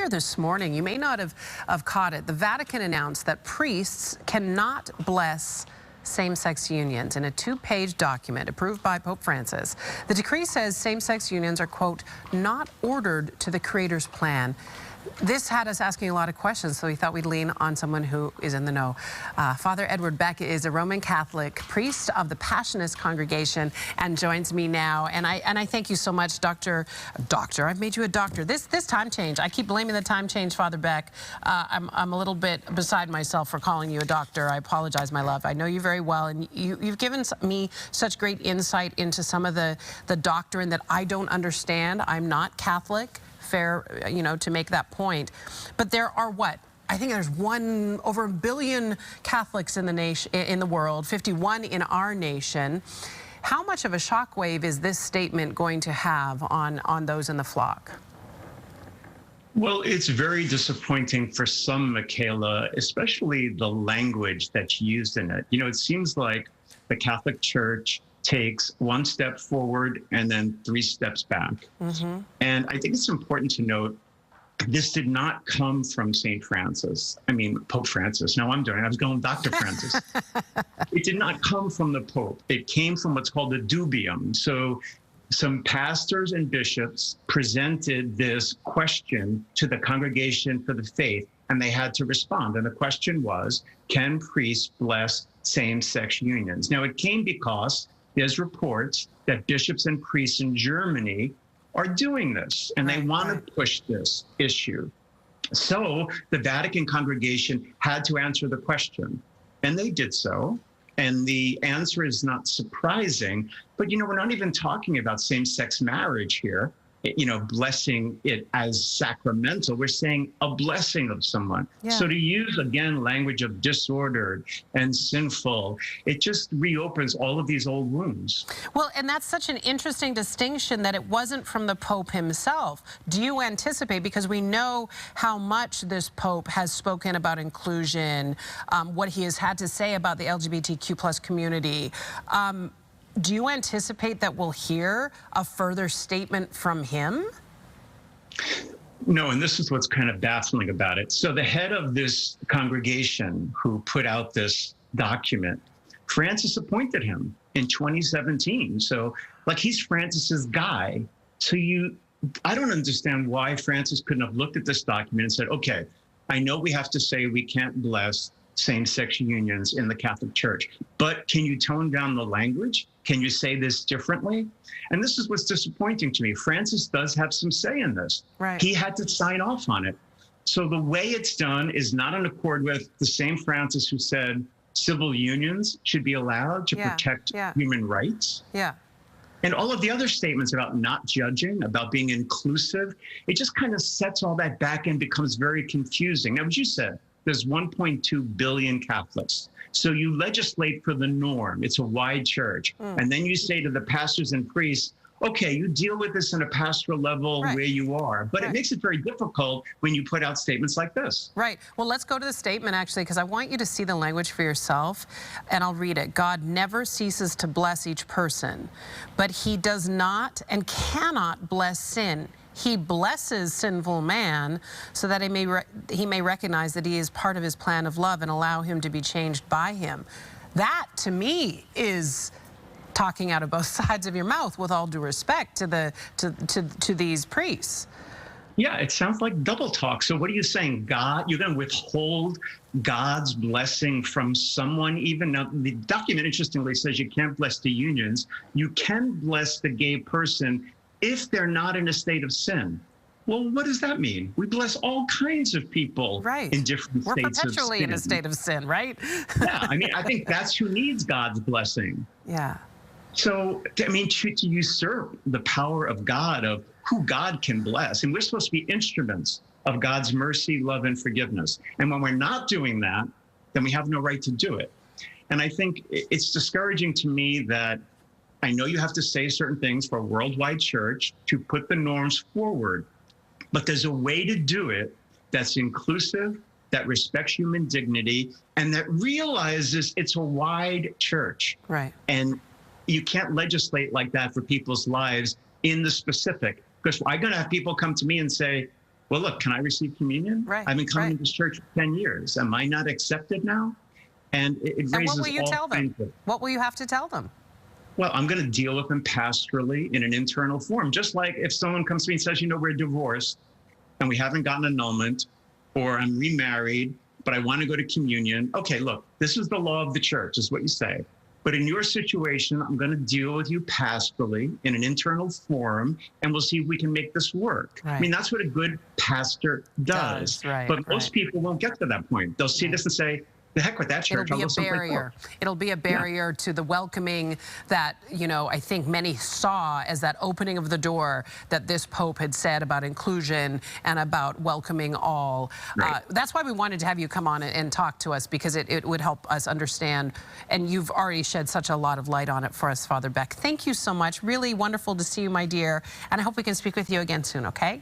earlier this morning, you may not have caught it, the Vatican announced that priests cannot bless same-sex unions in a 2-page document approved by Pope Francis. The decree says same-sex unions are, quote, not ordered to the Creator's plan. This had us asking a lot of questions, so we thought we'd lean on someone who is in the know. Father Edward Beck is a Roman Catholic priest of the Passionist congregation and joins me now. And I thank you so much, Doctor. I've made you a doctor. This time change, I keep blaming the time change, Father Beck. I'm a little bit beside myself for calling you a doctor. I apologize, my love. I know you very well, and you've given me such great insight into some of the doctrine that I don't understand. I'm not Catholic. Fair, you know, to make that point. But there are what? I think there's over 1 billion Catholics in the nation, in the world, 51 in our nation. How much of a shockwave is this statement going to have on those in the flock? Well, it's very disappointing for some, Michaela, especially the language that's used in it. You know, it seems like the Catholic Church takes 1 step forward and then 3 steps back. Mm-hmm. And I think it's important to note, this did not come from St. Francis. I mean, Pope Francis. No, I was going Dr. Francis. It did not come from the Pope. It came from what's called a dubium. So some pastors and bishops presented this question to the Congregation for the Faith, and they had to respond. And the question was, can priests bless same-sex unions? Now, it came because there's reports that bishops and priests in Germany are doing this, and they want to push this issue. So the Vatican congregation had to answer the question, and they did so. And the answer is not surprising, but, you know, we're not even talking about same-sex marriage here, you know, blessing it as sacramental. We're saying a blessing of someone. Yeah. So to use, again, language of disordered and sinful, it just reopens all of these old wounds. Well, and that's such an interesting distinction that it wasn't from the Pope himself. Do you anticipate, because we know how much this Pope has spoken about inclusion, what he has had to say about the LGBTQ+ community, do you anticipate that we'll hear a further statement from him? No, and this is what's kind of baffling about it. So the head of this congregation who put out this document, Francis appointed him in 2017. So, like, he's Francis's guy. So I don't understand why Francis couldn't have looked at this document and said, okay, I know we have to say we can't bless same-sex unions in the Catholic Church, but can you tone down the language? Can you say this differently? And this is what's disappointing to me. Francis does have some say in this. Right. He had to sign off on it. So the way it's done is not in accord with the same Francis who said civil unions should be allowed to protect human rights. Yeah. And all of the other statements about not judging, about being inclusive, it just kind of sets all that back and becomes very confusing. Now, as you said, there's 1.2 billion Catholics. So you legislate for the norm. It's a wide church. And then you say to the pastors and priests, okay, you deal with this in a pastoral level where you are. But it makes it very difficult when you put out statements like this. Right. Well, let's go to the statement, actually, because I want you to see the language for yourself. And I'll read it. God never ceases to bless each person, but he does not and cannot bless sin. He blesses sinful man so that he may recognize that he is part of his plan of love and allow him to be changed by him. That, to me, is talking out of both sides of your mouth, with all due respect to these priests. Yeah, it sounds like double talk. So what are you saying? God, you're going to withhold God's blessing from someone? Even now, the document, interestingly, says you can't bless the unions. You can bless the gay person if they're not in a state of sin. Well, what does that mean? We bless all kinds of people in different states of sin. We're perpetually in a state of sin, right? Yeah, I mean, I think that's who needs God's blessing. Yeah. So, I mean, to usurp the power of God, of who God can bless, and we're supposed to be instruments of God's mercy, love, and forgiveness. And when we're not doing that, then we have no right to do it. And I think it's discouraging to me that I know you have to say certain things for a worldwide church to put the norms forward, but there's a way to do it that's inclusive, that respects human dignity, and that realizes it's a wide church. Right. And you can't legislate like that for people's lives in the specific, because I'm going to have people come to me and say, well, look, can I receive communion? Right, I've been coming right. to this church for 10 years. Am I not accepted now? And it And raises what will you all tell them? kinds of, What will you have to tell them? well, I'm going to deal with them pastorally in an internal form. Just like if someone comes to me and says, we're divorced and we haven't gotten annulment, or I'm remarried, but I want to go to communion. Okay, look, this is the law of the church, is what you say. But in your situation, I'm going to deal with you pastorally in an internal forum, and we'll see if we can make this work. Right. I mean, that's what a good pastor does. Right, but most right. people won't get to that point. They'll see this and say, the heck with that church. It'll be I'll a go someplace barrier. else. It'll be a barrier to the welcoming that, I think many saw as that opening of the door that this Pope had said about inclusion and about welcoming all. Right. That's why we wanted to have you come on and talk to us, because it would help us understand. And you've already shed such a lot of light on it for us, Father Beck. Thank you so much. Really wonderful to see you, my dear. And I hope we can speak with you again soon, okay?